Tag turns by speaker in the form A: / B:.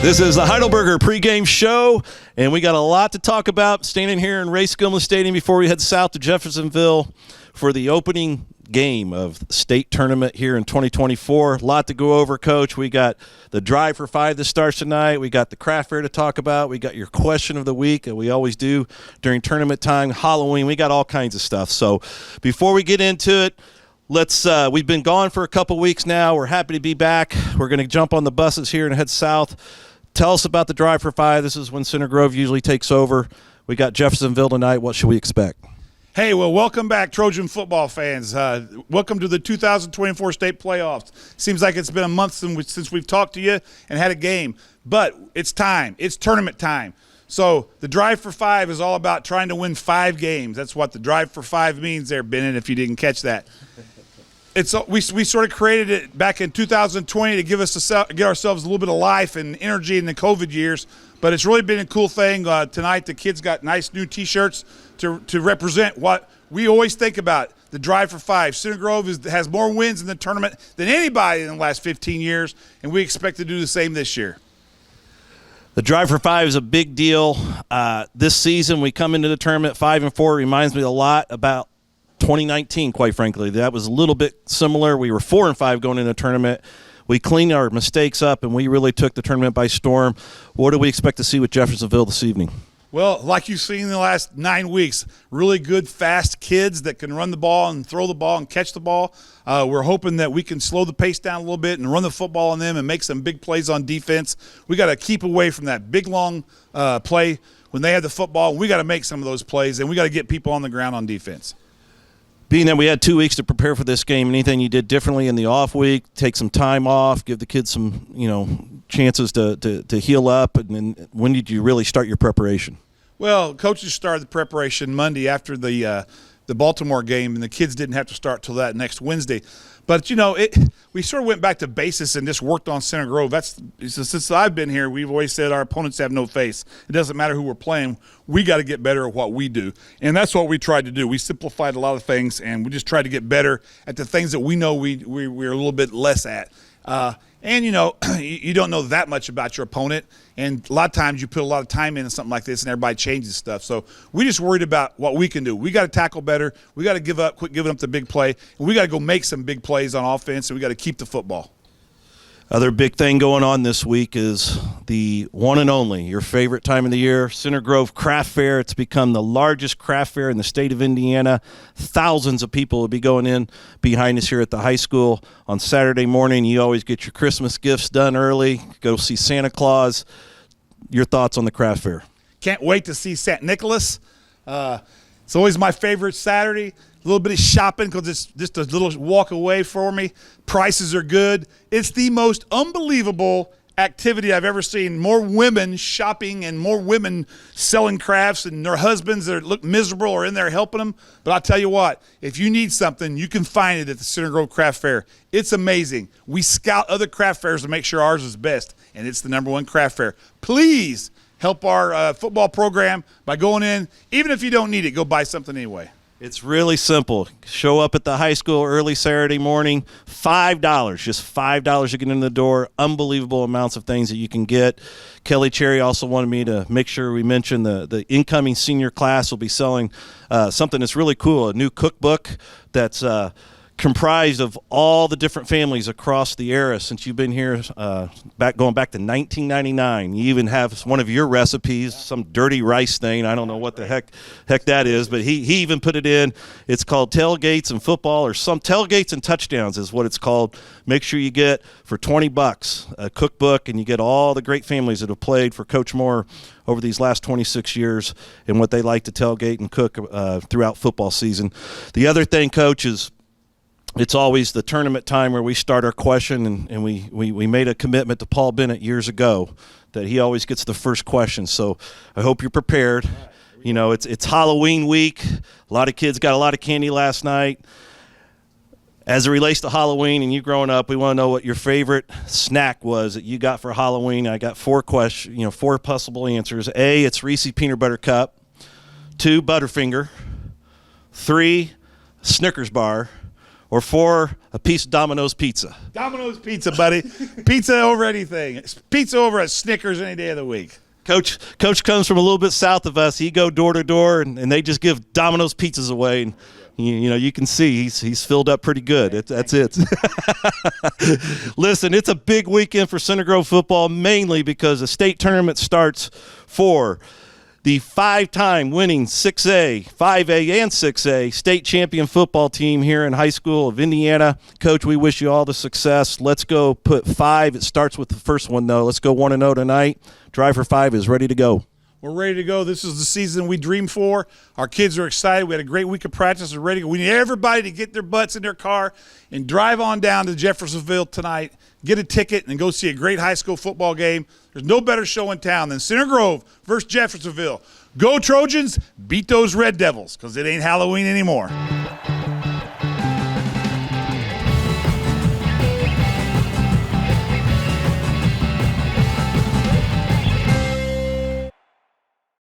A: This is the Heidelberger pregame show, and we got a lot to talk about. Standing here in Ray Skillman Stadium before we head south to Jeffersonville for the opening game of the state tournament here in 2024. A lot to go over, Coach. We got the Drive for Five that starts tonight. We got the craft fair to talk about. We got your question of the week that we always do during tournament time, Halloween. We got all kinds of stuff. So before we get into it, we've been gone for a couple weeks now. We're happy to be back. We're going to jump on the buses here and head south. Tell us about the Drive for Five. This is when Center Grove usually takes over. We got Jeffersonville tonight. What should we expect?
B: Hey, well, welcome back, Trojan football fans. Welcome to the 2024 state playoffs. Seems like it's been a month since we've talked to you and had a game. But it's time. It's tournament time. So the Drive for Five is all about trying to win 5 games. That's what the Drive for Five means there, Bennett, if you didn't catch that. We sort of created it back in 2020 to give ourselves a little bit of life and energy in the COVID years, but it's really been a cool thing. Tonight the kids got nice new T-shirts to represent what we always think about, the Drive for Five. Center Grove has more wins in the tournament than anybody in the last 15 years, and we expect to do the same this year.
A: The Drive for Five is a big deal. This season we come into the tournament 5-4. Reminds me a lot about 2019, quite frankly. That was a little bit similar. We were 4-5 going into the tournament. We cleaned our mistakes up, and we really took the tournament by storm. What do we expect to see with Jeffersonville this evening?
B: Well, like you've seen in the last 9 weeks, really good, fast kids that can run the ball and throw the ball and catch the ball. We're hoping that we can slow the pace down a little bit and run the football on them and make some big plays on defense. We got to keep away from that big, long play when they have the football. We got to make some of those plays, and we got to get people on the ground on defense.
A: Being that we had 2 weeks to prepare for this game, anything you did differently in the off week, take some time off, give the kids some, chances to heal up, and then when did you really start your preparation?
B: Well, coaches started the preparation Monday after the Baltimore game, and the kids didn't have to start till that next Wednesday. But, we sort of went back to basis and just worked on Center Grove. Since I've been here, we've always said our opponents have no face. It doesn't matter who we're playing. We got to get better at what we do. And that's what we tried to do. We simplified a lot of things, and we just tried to get better at the things that we know we're a little bit less at. And, you don't know that much about your opponent. And a lot of times you put a lot of time into something like this and everybody changes stuff. So we just worried about what we can do. We got to tackle better. We got to quit giving up the big play. And we got to go make some big plays on offense, and we got to keep the football.
A: Other big thing going on this week is the one and only, your favorite time of the year, Center Grove Craft Fair. It's become the largest craft fair in the state of Indiana. Thousands of people will be going in behind us here at the high school on Saturday morning. You always get your Christmas gifts done early, go see Santa Claus. Your thoughts on the craft fair?
B: Can't wait to see St. Nicholas. It's always my favorite Saturday. A little bit of shopping because it's just a little walk away for me. Prices are good. It's the most unbelievable activity I've ever seen. More women shopping and more women selling crafts, and their husbands that look miserable are in there helping them. But I'll tell you what, if you need something, you can find it at the Center Grove Craft Fair. It's amazing. We scout other craft fairs to make sure ours is best, and it's the #1 craft fair. Please help our football program by going in. Even if you don't need it, go buy something anyway.
A: It's really simple. Show up at the high school early Saturday morning, $5, just $5 to get in the door. Unbelievable amounts of things that you can get. Kelly Cherry also wanted me to make sure we mention the incoming senior class will be selling something that's really cool, a new cookbook that's comprised of all the different families across the era since you've been here, going back to 1999. You even have one of your recipes, some dirty rice thing. I don't know what the heck that is, but he even put it in. It's called Tailgates and Football, or some Tailgates and Touchdowns is what it's called. Make sure you get for $20 a cookbook, and you get all the great families that have played for Coach Moore over these last 26 years and what they like to tailgate and cook throughout football season. The other thing, Coach, is it's always the tournament time where we start our question, and we made a commitment to Paul Bennett years ago that he always gets the first question. So I hope you're prepared. It's Halloween week. A lot of kids got a lot of candy last night. As it relates to Halloween and you growing up, we want to know what your favorite snack was that you got for Halloween. I got 4 possible answers. A, it's Reese's Peanut Butter Cup. 2, Butterfinger. 3, Snickers bar. or 4, a piece of Domino's pizza?
B: Domino's pizza, buddy. Pizza over anything. Pizza over at Snickers any day of the week.
A: Coach comes from a little bit south of us. He go door to door, and they just give Domino's pizzas away. And you can see he's filled up pretty good. That's it. Listen, it's a big weekend for Center Grove football, mainly because the state tournament starts for the 5-time winning 6A, 5A, and 6A state champion football team here in High School of Indiana. Coach, we wish you all the success. Let's go put 5. It starts with the first one, though. Let's go 1-0 tonight. Drive for 5 is ready to go.
B: We're ready to go. This is the season we dreamed for. Our kids are excited. We had a great week of practice. We're ready to go. We need everybody to get their butts in their car and drive on down to Jeffersonville tonight, get a ticket, and go see a great high school football game. There's no better show in town than Center Grove versus Jeffersonville. Go Trojans, beat those Red Devils, because it ain't Halloween anymore.